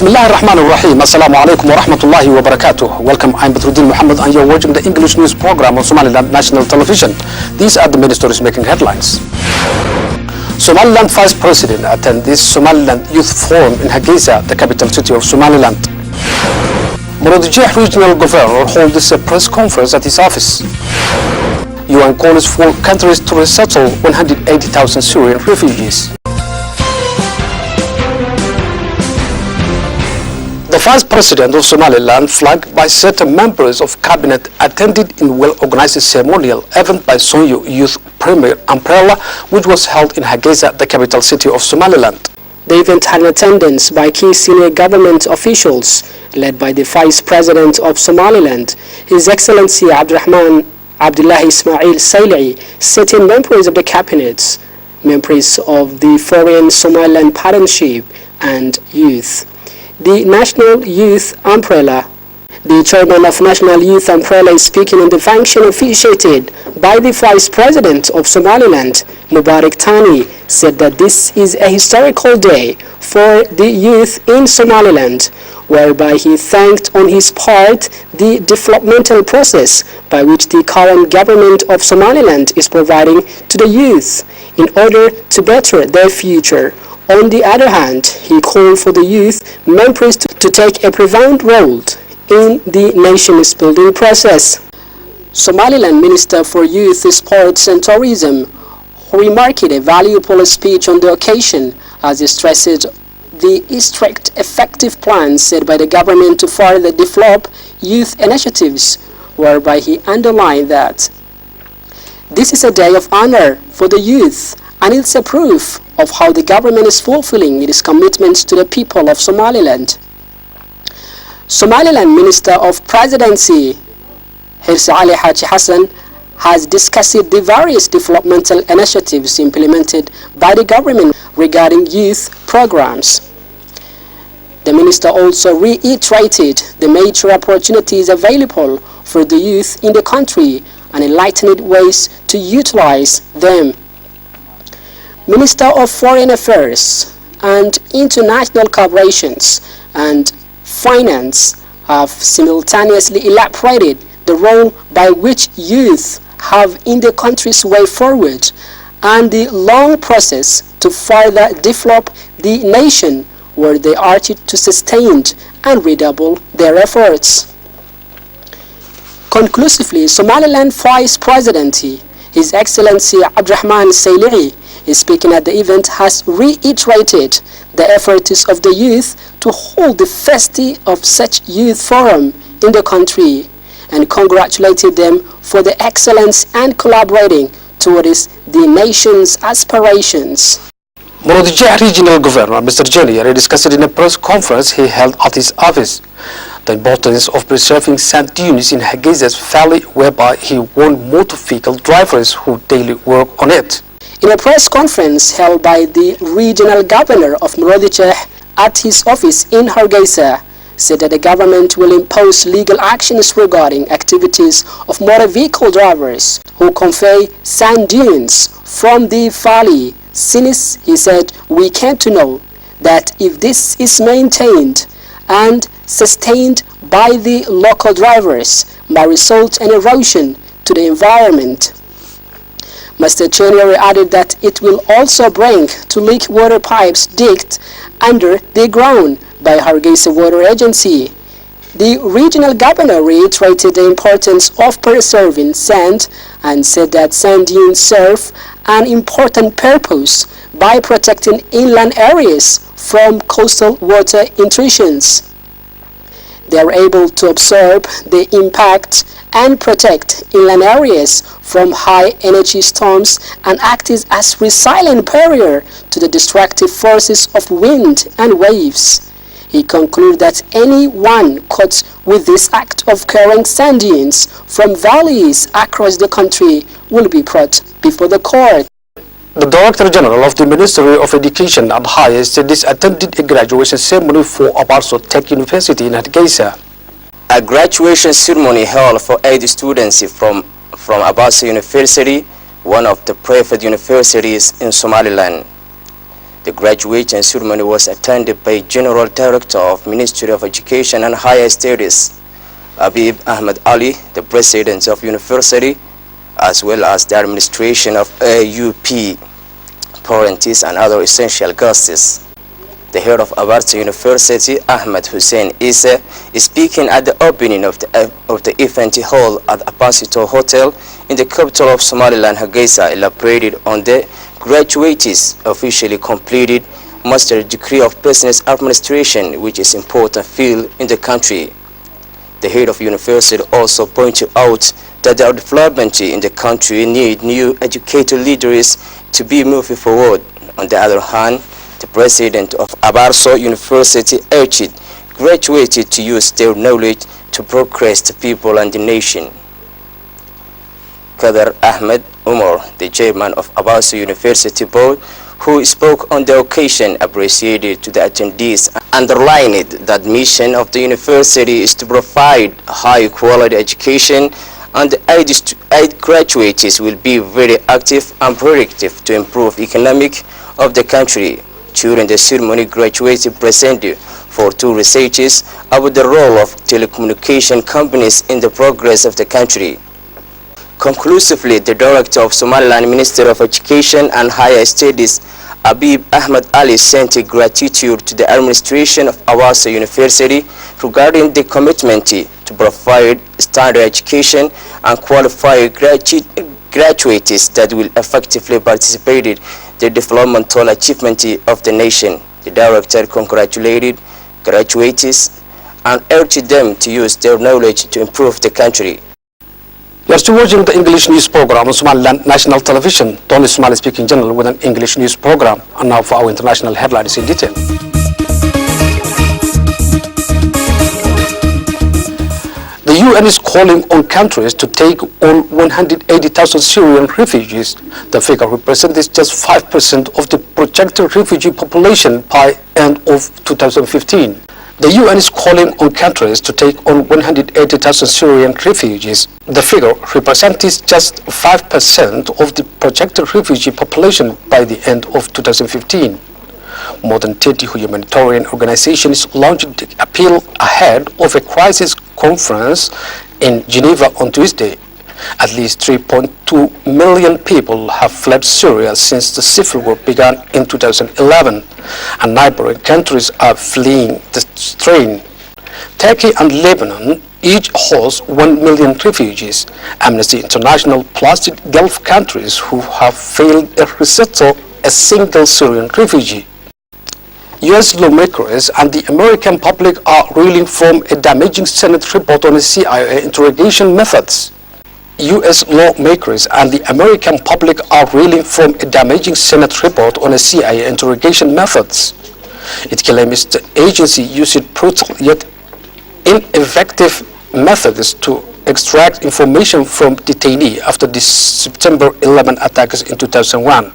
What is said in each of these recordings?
Bismillah ar-Rahman ar-Rahim. Assalamu alaikum wa rahmatullahi wa barakatuh. Welcome, I'm Badruddin Muhammad and you're watching the English news program on Somaliland National Television. These are the main stories making headlines. Somaliland Vice President attended this Somaliland Youth Forum in Hargeisa, the capital city of Somaliland. Muradijeh Regional Governor holds a press conference at his office. UN calls for countries to resettle 180,000 Syrian refugees. The Vice President of Somaliland, flagged by certain members of cabinet, attended in well-organized ceremonial event by Sonyo Youth Premier Umbrella, which was held in Hargeisa, the capital city of Somaliland. The event had an attendance by key senior government officials, led by the Vice President of Somaliland, His Excellency Abdurrahman Abdullah Ismail Sailei, certain members of the cabinet, members of the Foreign Somaliland Partnership and Youth. The National Youth Umbrella. The chairman of National Youth Umbrella is speaking in the function officiated by the Vice President of Somaliland, Mubarak Tani, said that this is a historical day for the youth in Somaliland, whereby he thanked on his part the developmental process by which the current government of Somaliland is providing to the youth in order to better their future. On the other hand, he called for the youth members to take a profound role in the nation's building process. Somaliland Minister for Youth, Sports and Tourism, who remarked a valuable speech on the occasion, as he stressed the strict effective plans set by the government to further develop youth initiatives, whereby he underlined that this is a day of honor for the youth and it's a proof of how the government is fulfilling its commitments to the people of Somaliland. Somaliland Minister of Presidency, Hirsi Ali Haji Hassan, has discussed the various developmental initiatives implemented by the government regarding youth programs. The minister also reiterated the major opportunities available for the youth in the country and enlightened ways to utilize them. Minister of Foreign Affairs and International Cooperations and Finance have simultaneously elaborated the role by which youth have in the country's way forward and the long process to further develop the nation, where they are to sustain and redouble their efforts. Conclusively, Somaliland Vice President, His Excellency Abdurrahman Sailei, speaking at the event, has reiterated the efforts of the youth to hold the first of such youth forum in the country and congratulated them for the excellence and collaborating towards the nation's aspirations. Muradijeh Regional Governor Mr. Janier discussed in a press conference he held at his office the importance of preserving sand dunes in Hargeisa's valley, whereby he warned motor vehicle drivers who daily work on it. In a press conference held by the regional governor of Muradijeh at his office in Hargeisa, said that the government will impose legal actions regarding activities of motor vehicle drivers who convey sand dunes from the valley, since, he said, we came to know that if this is maintained and sustained by the local drivers, may result in erosion to the environment. Mr. Janier added that it will also bring to leak water pipes digged under the ground by Hargeisa Water Agency. The regional governor reiterated the importance of preserving sand and said that sand dunes serve an important purpose by protecting inland areas from coastal water intrusions. They are able to absorb the impact and protect inland areas from high-energy storms and act as resilient barrier to the destructive forces of wind and waves. He concluded that anyone caught with this act of carrying sand dunes from valleys across the country will be brought before the court. The Director General of the Ministry of Education and Higher Studies attended a graduation ceremony for Abarso Tech University in Hargeisa. A graduation ceremony held for 8 students from Abarso University, one of the private universities in Somaliland. The graduation ceremony was attended by General Director of Ministry of Education and Higher Studies, Habib Ahmed Ali, the President of University, as well as the administration of AUP, parents and other essential guests. The head of Abarsa University, Ahmed Hussein Isa, is speaking at the opening of the event hall at Apasito Hotel in the capital of Somaliland, Hargeisa, elaborated on the graduates officially completed master's degree of business administration, which is an important field in the country. The head of university also pointed out that the development in the country need new educated leaders to be moving forward. On the other hand, the president of Abarso University urged graduates to use their knowledge to progress the people and the nation. Kader Ahmed Umar, the chairman of Abarso University Board, who spoke on the occasion, appreciated to the attendees, underlined that the mission of the university is to provide high-quality education, and the eight graduates will be very active and productive to improve economic of the country. During the ceremony, graduates presented for two researches about the role of telecommunication companies in the progress of the country. Conclusively, the Director of Somaliland Ministry of Education and Higher Studies, Habib Ahmed Ali, sent gratitude to the administration of Abarsa University regarding the commitment to provide standard education and qualify graduates that will effectively participate in the developmental achievement of the nation. The director congratulated graduates and urged them to use their knowledge to improve the country. You are still watching the English news program on Somaliland National Television, the only Somali-speaking channel with an English news program. And now for our international headlines in detail. The UN is calling on countries to take on 180,000 Syrian refugees. The figure represents just 5% of the projected refugee population by end of 2015. The UN is calling on countries to take on 180,000 Syrian refugees. The figure represents just 5% of the projected refugee population by the end of 2015. More than 30 humanitarian organizations launched the appeal ahead of a crisis conference in Geneva on Tuesday. At least 3.2 million people have fled Syria since the civil war began in 2011, and neighboring countries are fleeing the strain. Turkey and Lebanon each host 1 million refugees. Amnesty International plus the Gulf countries who have failed to resettle a single Syrian refugee. U.S. lawmakers and the American public are reeling from a damaging Senate report on the CIA interrogation methods. U.S. lawmakers and the American public are reeling from a damaging Senate report on the CIA interrogation methods. It claims the agency used brutal yet ineffective methods to extract information from detainees after the September 11 attacks in 2001.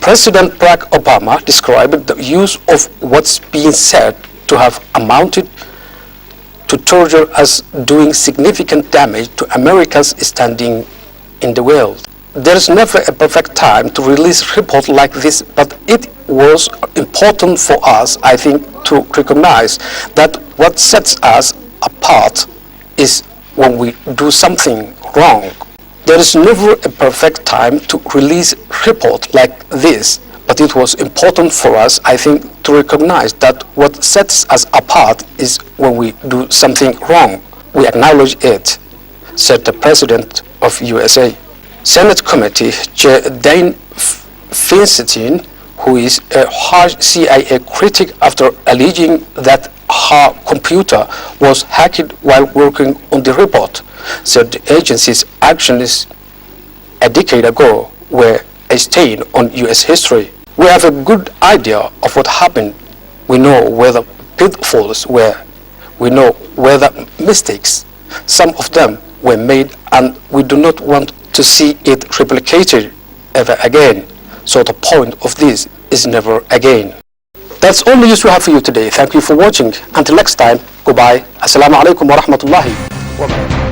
President Barack Obama described the use of what's being said to have amounted to torture as doing significant damage to America's standing in the world. There is never a perfect time to release a report like this, but it was important for us, I think, to recognize that what sets us apart is when we do something wrong. There is never a perfect time to release a report like this, but it was important for us, I think, to recognize that what sets us apart is when we do something wrong. We acknowledge it, said the President of USA. Senate Committee Chair Dianne Feinstein, who is a harsh CIA critic after alleging that her computer was hacked while working on the report, said the agency's actions a decade ago were a stain on U.S. history. We have a good idea of what happened. We know where the pitfalls were. We know where the mistakes, some of them, were made, and we do not want to see it replicated ever again. So the point of this is never again. That's all the news we have for you today. Thank you for watching. Until next time, goodbye. Assalamu alaikum wa rahmatullahi wa barakatuh.